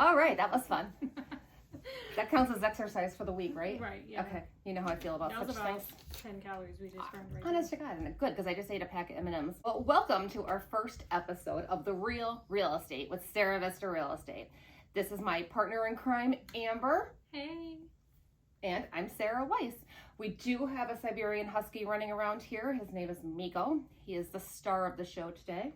All right, that was fun. That counts as exercise for the week, right? Right, yeah. Okay, you know how I feel about That such was about things. 10 calories we just burned right Honest to God, and good, because I just ate a pack of M&Ms. Well, welcome to our first episode of The Real Real Estate with SaraVista Real Estate. This is my partner in crime, Amber. Hey. And I'm Sarah Weiss. We do have a Siberian Husky running around here. His name is Miko. He is the star of the show today.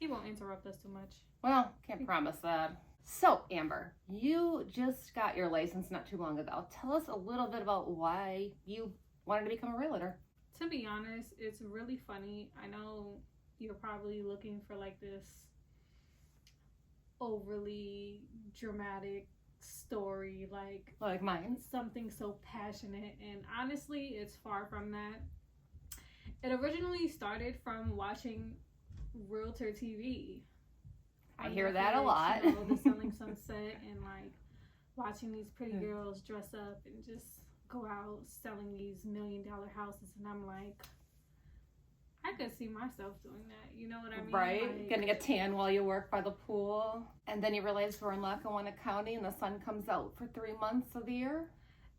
He won't interrupt us too much. Well, can't promise that. So, Amber, you just got your license not too long ago. Tell us a little bit about why you wanted to become a realtor. To be honest, it's really funny. I know you're probably looking for like this overly dramatic story, like mine. Something so passionate, and honestly, it's far from that. It originally started from watching Realtor TV. I hear that a lot. You know, the Selling Sunset and like watching these pretty girls dress up and just go out selling these $1 million houses, and I'm like, I could see myself doing that. You know what I mean? Right. Like, getting a tan while you work by the pool, and then you realize we're in Lackawanna County and the sun comes out for 3 months of the year.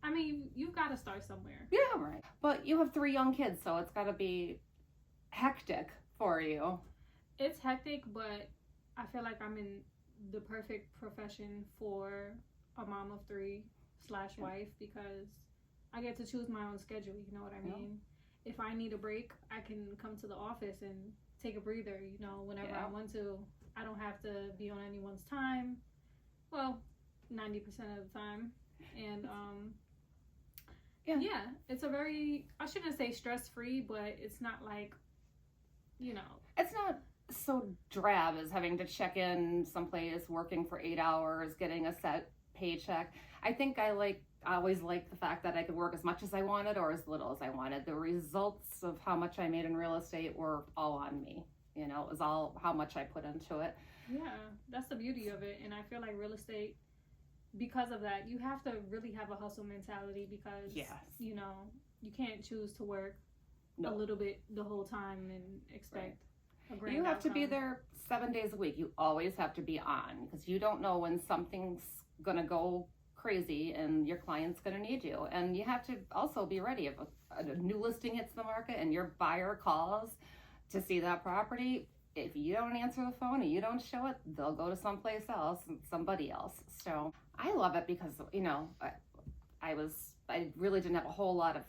I mean, you've got to start somewhere. Yeah, right. But you have 3 young kids, so it's got to be hectic for you. It's hectic, but I feel like I'm in the perfect profession for a mom of 3/wife because I get to choose my own schedule. You know what I mean? Yeah. If I need a break, I can come to the office and take a breather, you know, whenever I want to. I don't have to be on anyone's time. Well, 90% of the time. And, yeah, it's a very, I shouldn't say stress-free, but it's not like, you know. It's not so drab as having to check in someplace, working for 8 hours, getting a set paycheck. I think I always liked the fact that I could work as much as I wanted or as little as I wanted. The results of how much I made in real estate were all on me. You know, it was all how much I put into it. Yeah, that's the beauty of it. And I feel like real estate, because of that, you have to really have a hustle mentality because, you know, you can't choose to work a little bit the whole time and expect a grand You have outcome. to be there 7 days a week. You always have to be on because you don't know when something's going to go crazy and your client's going to need you. And you have to also be ready. If a new listing hits the market and your buyer calls to see that property, if you don't answer the phone and you don't show it, they'll go to someplace else and somebody else. So I love it because, you know, I really didn't have a whole lot of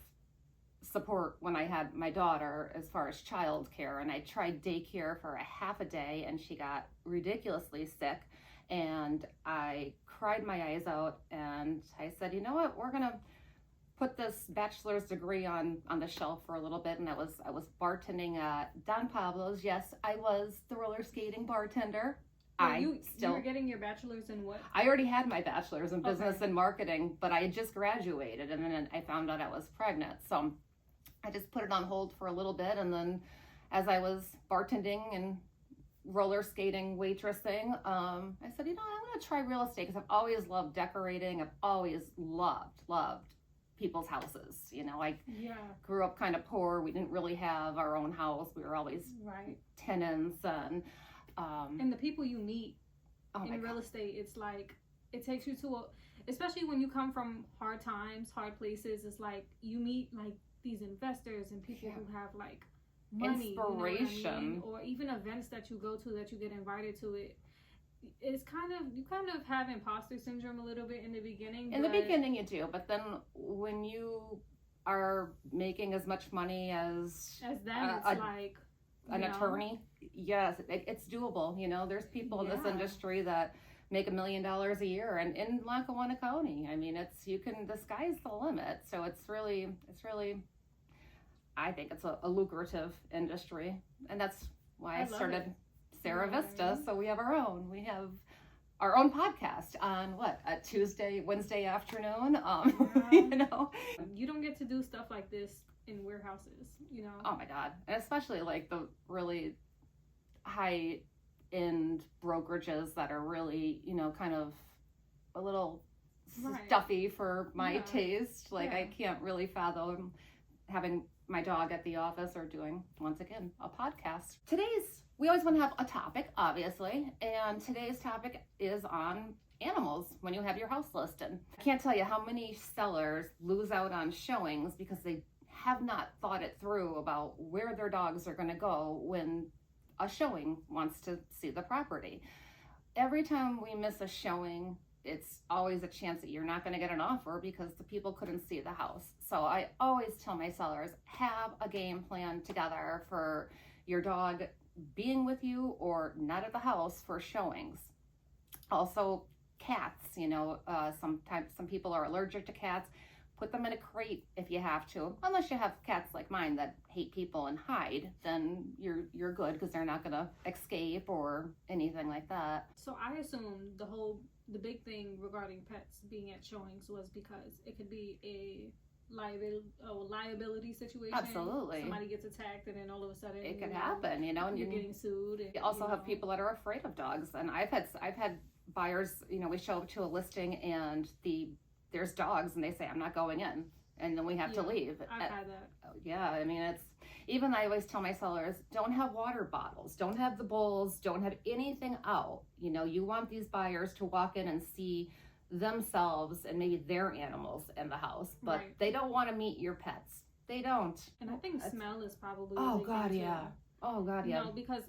support when I had my daughter as far as childcare, and I tried daycare for a half a day and she got ridiculously sick and I cried my eyes out and I said, you know what, we're gonna put this bachelor's degree on the shelf for a little bit. And I was bartending at Don Pablo's. Yes, I was the roller skating bartender. You were getting your bachelor's in what? I already had my bachelor's in business and marketing, but I had just graduated and then I found out I was pregnant. So I just put it on hold for a little bit, and then as I was bartending and roller skating, waitressing, I said, you know, I'm going to try real estate because I've always loved decorating. I've always loved people's houses. You know, I grew up kind of poor. We didn't really have our own house. We were always tenants. And the people you meet in real estate, it's like, it takes you to especially when you come from hard times, hard places, it's like you meet like these investors and people who have like money, inspiration, you know what I mean? Or even events that you go to that you get invited to. It's you kind of have imposter syndrome a little bit in the beginning. In the beginning you do, but then when you are making as much money as them, it's like an attorney, yes, it's doable. You know, there's people in this industry that make $1 million a year, and in Lackawanna County, I mean, the sky's the limit. So it's really, I think it's a lucrative industry, and that's why I started SaraVista's. So we have our own podcast on a Wednesday afternoon. You know, you don't get to do stuff like this in warehouses, you know. Oh my God, and especially like the really high end brokerages that are really, you know, kind of a little stuffy for my taste. Like I can't really fathom having my dog at the office or doing, once again, a podcast. We always want to have a topic, obviously, and today's topic is on animals when you have your house listed. I can't tell you how many sellers lose out on showings because they have not thought it through about where their dogs are going to go when a showing wants to see the property. Every time we miss a showing, it's always a chance that you're not going to get an offer because the people couldn't see the house. So I always tell my sellers, have a game plan together for your dog being with you or not at the house for showings. Also, cats, sometimes some people are allergic to cats. Put them in a crate if you have to. Unless you have cats like mine that hate people and hide, then you're good because they're not gonna escape or anything like that. So I assume the big thing regarding pets being at showings was because it could be a liability situation. Absolutely. Somebody gets attacked and then all of a sudden it could happen, and you're getting sued. And, you also have people that are afraid of dogs, and I've had buyers, we show up to a listing and there's dogs and they say, I'm not going in, and then we have to leave. I've had that. Yeah, I mean, I always tell my sellers, don't have water bottles, don't have the bowls, don't have anything out. You want these buyers to walk in and see themselves and maybe their animals in the house, but they don't want to meet your pets. They don't. And I think smell is probably oh god yeah because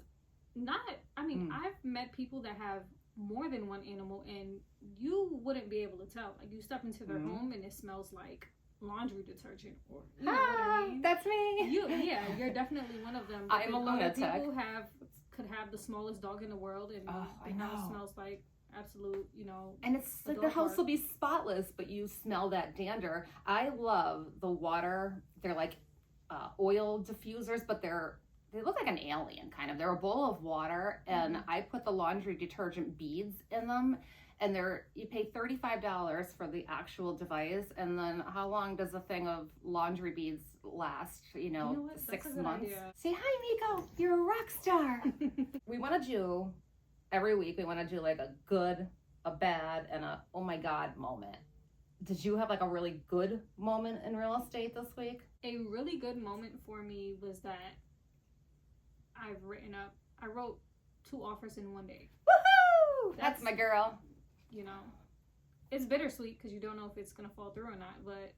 I've met people that have more than one animal and you wouldn't be able to tell. Like, you step into their home and it smells like laundry detergent, or what I mean? That's me. You're definitely one of them. I'm a lunatic. People could have the smallest dog in the world and I know. smells like absolute, and it's like the house will be spotless, but you smell that dander. I love the water. They're like oil diffusers, but they look like an alien kind of. They're a bowl of water, and I put the laundry detergent beads in them, and you pay $35 for the actual device, and then how long does a thing of laundry beads last? 6 months. Idea. Say hi, Miko. You're a rock star. We want to do every week. We want to do like a good, a bad, and a oh my god moment. Did you have like a really good moment in real estate this week? A really good moment for me was that I wrote 2 offers in one day. Woohoo! That's my girl. It's bittersweet because you don't know if it's going to fall through or not, but,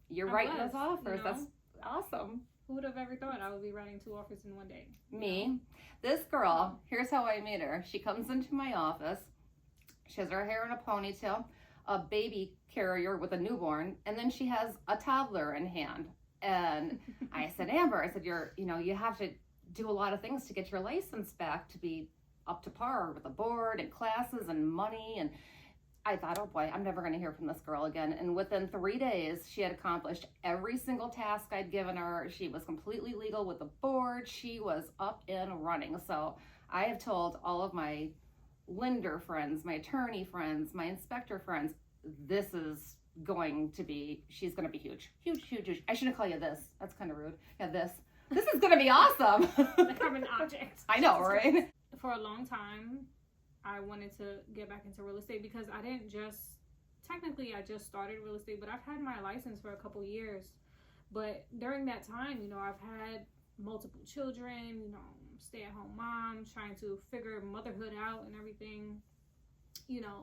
You're I'm writing blessed, those offers. That's awesome. Who would have ever thought I would be writing 2 offers in one day? Me. This girl, here's how I meet her. She comes into my office. She has her hair in a ponytail, a baby carrier with a newborn, and then she has a toddler in hand. And I said, Amber, you have to do a lot of things to get your license back to be up to par with the board and classes and money. And I thought, oh boy, I'm never going to hear from this girl again. And within 3 days, she had accomplished every single task I'd given her. She was completely legal with the board. She was up and running. So I have told all of my lender friends, my attorney friends, my inspector friends, she's going to be huge. Huge. I shouldn't call you this. That's kind of rude. Yeah, this is going to be awesome. Like I'm an object. I know, right? For a long time, I wanted to get back into real estate because I just started real estate, but I've had my license for a couple years. But during that time, I've had multiple children, stay-at-home mom, trying to figure motherhood out and everything,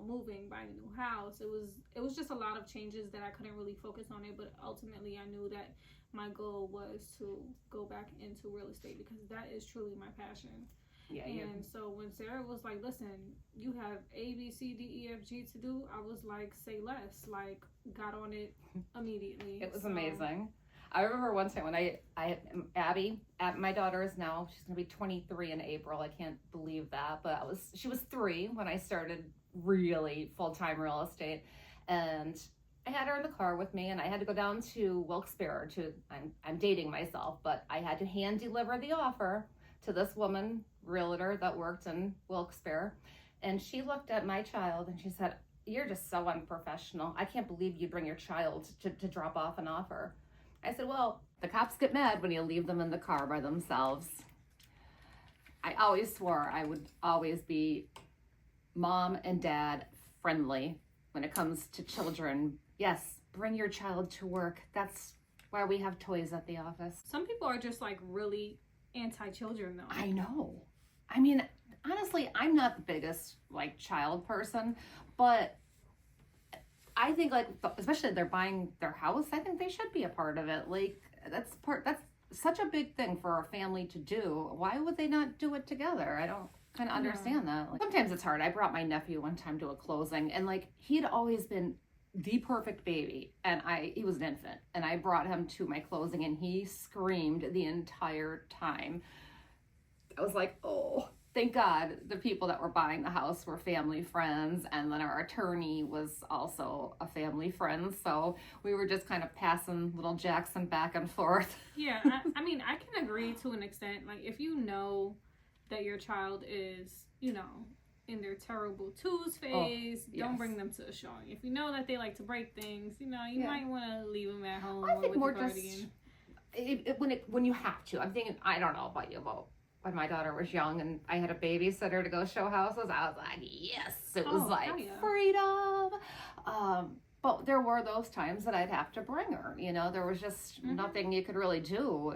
moving, buying a new house. It was just a lot of changes that I couldn't really focus on it, but ultimately I knew that my goal was to go back into real estate because that is truly my passion. Yeah. And so when Sarah was like, listen, you have A, B, C, D, E, F, G to do, I was like, say less. Like, got on it immediately. It was amazing. I remember one time when I Abby, my daughter is now, she's going to be 23 in April. I can't believe that. But she was 3 when I started really full-time real estate. And I had her in the car with me, and I had to go down to Wilkes-Barre I'm dating myself, but I had to hand deliver the offer to this woman, realtor that worked in Wilkes-Barre. And she looked at my child and she said, you're just so unprofessional. I can't believe you bring your child to drop off an offer. I said, well, the cops get mad when you leave them in the car by themselves. I always swore I would always be mom and dad friendly when it comes to children. Yes, bring your child to work. That's why we have toys at the office. Some people are just like really anti-children though. I know. I mean, honestly, I'm not the biggest like child person, but I think like especially if they're buying their house, I think they should be a part of it. Like that's such a big thing for a family to do. Why would they not do it together? I don't kind of understand that. Like sometimes it's hard. I brought my nephew one time to a closing and like he'd always been the perfect baby and he was an infant and I brought him to my closing and he screamed the entire time. I was like, oh, thank God the people that were buying the house were family friends. And then our attorney was also a family friend. So we were just kind of passing little Jackson back and forth. Yeah, I mean, I can agree to an extent. Like, if you know that your child is, you know, in their terrible twos phase, don't bring them to a showing. If you know that they like to break things, you know, you might want to leave them at home. I think with more the guardian. just when you have to. I'm thinking, I don't know about you, but when my daughter was young and I had a babysitter to go show houses, I was like, yes, it was freedom. But there were those times that I'd have to bring her, you know, there was just nothing you could really do.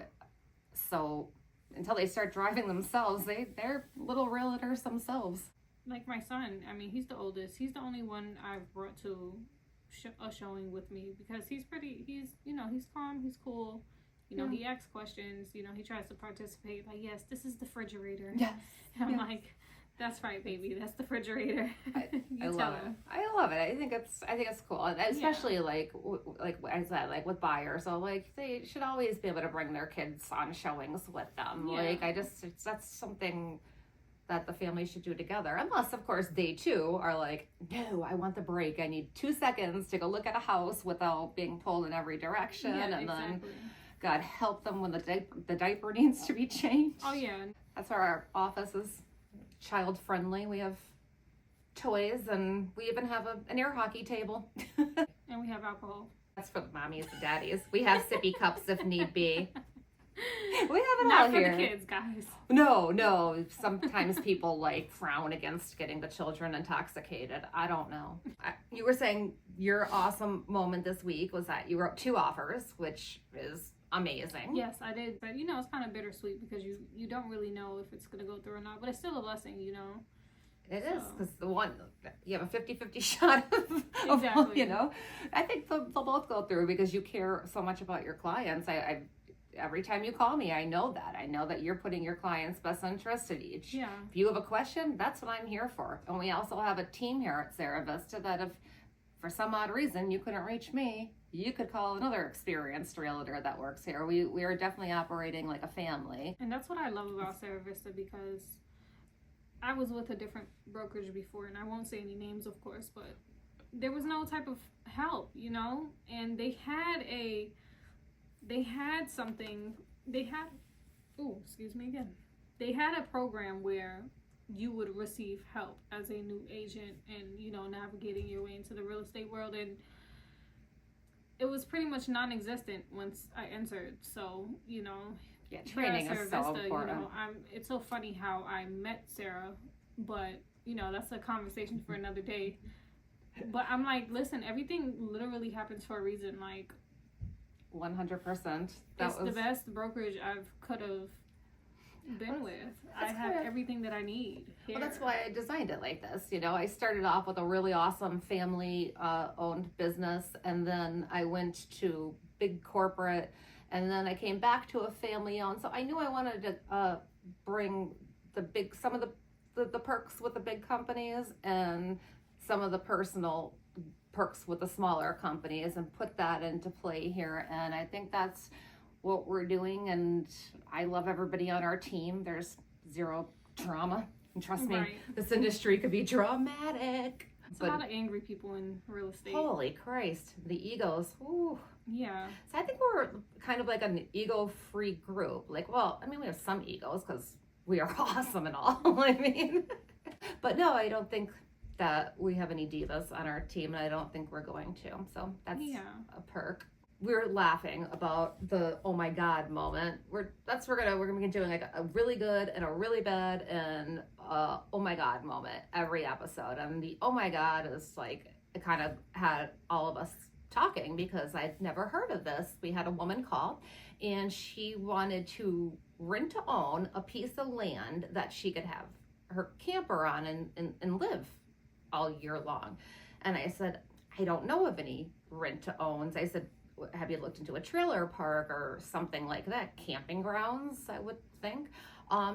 So until they start driving themselves, they're little realtors themselves. Like my son, I mean, he's the oldest. He's the only one I've brought to a showing with me because he's calm, he's cool. You know, he asks questions, you know, he tries to participate. Like, yes, this is the refrigerator. Yes. And I'm like, that's right, baby. That's the refrigerator. I love it. I love it. I think it's cool. And especially like I said, like with buyers. So like they should always be able to bring their kids on showings with them. Yeah. Like that's something that the family should do together. Unless of course they too are like, no, I want the break. I need 2 seconds to go look at a house without being pulled in every direction. Yeah, and exactly. Then God help them when the diaper needs to be changed. Oh yeah. That's why our office is child friendly. We have toys and we even have an air hockey table. And we have alcohol. That's for the mommies and daddies. We have sippy cups if need be. We have it Not all for here. the kids, guys. No. Sometimes people like frown against getting the children intoxicated. I don't know. You were saying your awesome moment this week was that you wrote 2 offers, which is amazing. Yes, I did. But you know, it's kind of bittersweet because you don't really know if it's going to go through or not. But it's still a blessing, you know. It is, because you have a 50-50 shot of, exactly. You know. I think they'll both go through because you care so much about your clients. I every time you call me, I know that you're putting your client's best interest at each. Yeah. If you have a question, that's what I'm here for. And we also have a team here at SaraVista that if for some odd reason you couldn't reach me, you could call another experienced realtor that works here. We are definitely operating like a family. And that's what I love about SaraVista because I was with a different brokerage before, and I won't say any names, of course, but there was no type of help, you know? And they had a program where you would receive help as a new agent and, you know, navigating your way into the real estate world. And it was pretty much non-existent once I entered. So, you know, training is so important. You know, it's so funny how I met Sarah, but, you know, that's a conversation for another day. But I'm like, listen, everything literally happens for a reason. Like, 100%. It's the best brokerage I've could have been with. I have everything that I need here. Well, that's why I designed it like this. You know, I started off with a really awesome family owned business, and then I went to big corporate, and then I came back to a family owned. So I knew I wanted to bring some of the perks with the big companies and some of the personal perks with the smaller companies and put that into play here. And I think that's what we're doing. And I love everybody on our team. There's zero drama. And trust me, this industry could be dramatic. It's a lot of angry people in real estate. Holy Christ, the egos. Ooh. Yeah. So I think we're kind of like an ego-free group. Like, well, I mean, we have some egos because we are awesome and all. I mean, but no, I don't think that we have any divas on our team, and I don't think we're going to. So that's a perk. We're laughing about the oh my god moment. We're gonna be doing like a really good and a really bad and oh my god moment every episode. And the oh my god is like it kind of had all of us talking because I'd never heard of this. We had a woman call and she wanted to rent to own a piece of land that she could have her camper on and live all year long. And I said, I don't know of any rent to owns. I said, have you looked into a trailer park or something like that? Camping grounds, I would think.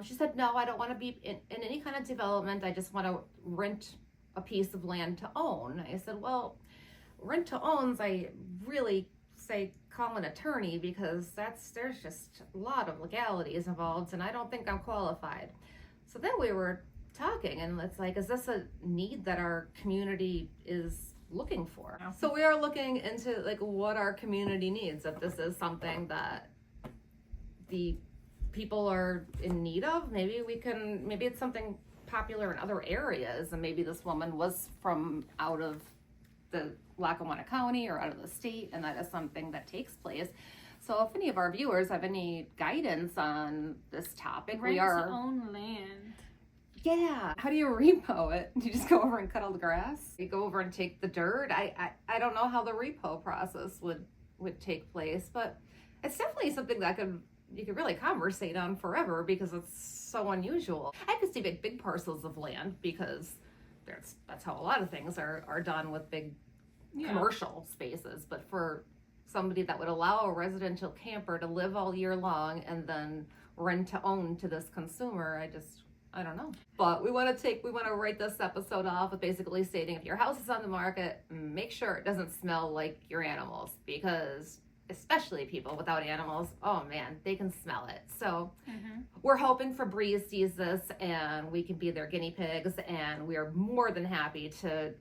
She said, no, I don't want to be in any kind of development. I just want to rent a piece of land to own. I said, well, rent to owns, I really say call an attorney because there's just a lot of legalities involved and I don't think I'm qualified. So then we were talking and it's like, is this a need that our community is looking for? So we are looking into like what our community needs, if this is something that the people are in need of. Maybe it's something popular in other areas, and maybe this woman was from out of the Lackawanna County or out of the state, and that is something that takes place. So if any of our viewers have any guidance on this topic, Rent to own land. Yeah. How do you repo it? Do you just go over and cut all the grass? You go over and take the dirt? I don't know how the repo process would take place, but it's definitely something that you could really conversate on forever because it's so unusual. I could see big parcels of land because that's how a lot of things are done with big commercial spaces. But for somebody that would allow a residential camper to live all year long and then rent to own to this consumer, I don't know. But we want to write this episode off with basically stating if your house is on the market, make sure it doesn't smell like your animals, because especially people without animals, oh man, they can smell it. So we're hoping Febreze sees this and we can be their guinea pigs, and we are more than happy to,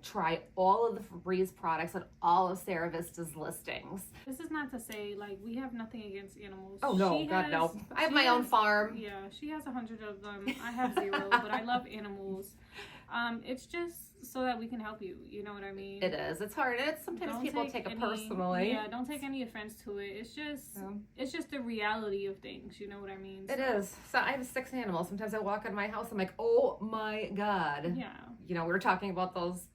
try all of the Febreze products on all of SaraVista's listings. This is not to say, like, we have nothing against animals. Oh no, God no. I have my own farm. Yeah, she has 100 of them. I have 0, but I love animals. It's just so that we can help you. You know what I mean? It is. It's hard. Sometimes people take it personally. Yeah, don't take any offense to it. It's just the reality of things. You know what I mean? It is. So I have 6 animals. Sometimes I walk in my house, I'm like, oh my God. Yeah. We were talking about those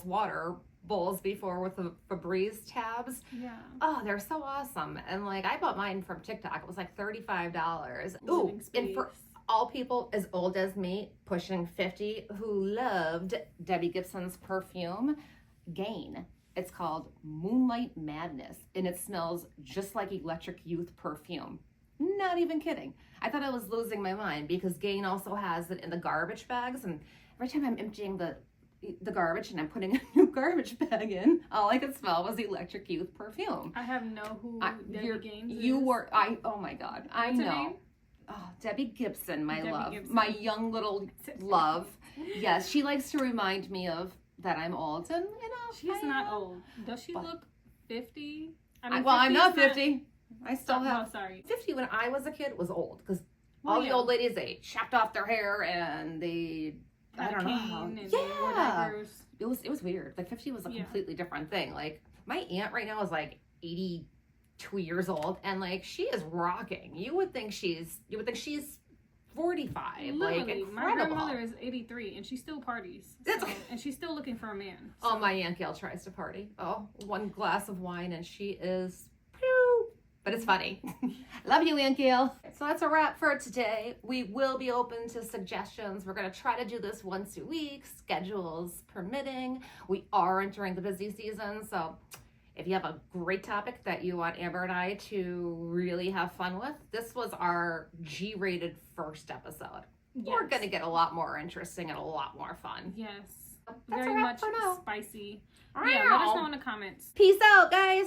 water bowls before with the Febreze tabs. Yeah. Oh, they're so awesome. And like, I bought mine from TikTok. It was like $35. Ooh, and for all people as old as me, pushing 50, who loved Debbie Gibson's perfume, Gain. It's called Moonlight Madness, and it smells just like Electric Youth perfume. Not even kidding. I thought I was losing my mind because Gain also has it in the garbage bags, and every time I'm emptying the garbage and I'm putting a new garbage bag in, all I could smell was Electric Youth perfume. I have no who Debbie Gaines is. Oh my God, What's her know. Name? Oh, Debbie Gibson, my love. Gibson. My young little love. Yes, she likes to remind me of that I'm old, and she's not old. Does she look 50? I'm not 50. I still have. Oh, sorry. 50 when I was a kid was old because all the old ladies, they chopped off their hair and they I don't know. Yeah, it was weird. Like 50 was a completely different thing. Like my aunt right now is like 82 years old, and like she is rocking. You would think she's 45. Literally, like incredible. My grandmother is 83 and she still parties. So, and she's still looking for a man. So. Oh, my Aunt Gail tries to party. Oh, one glass of wine and she is but it's funny. Love you, Aunt Gail. So that's a wrap for today. We will be open to suggestions. We're going to try to do this once a week, schedules permitting. We are entering the busy season, so if you have a great topic that you want Amber and I to really have fun with, this was our G-rated first episode. Yes. We're going to get a lot more interesting and a lot more fun. Yes. That's very much spicy. Yeah, let us know in the comments. Peace out, guys.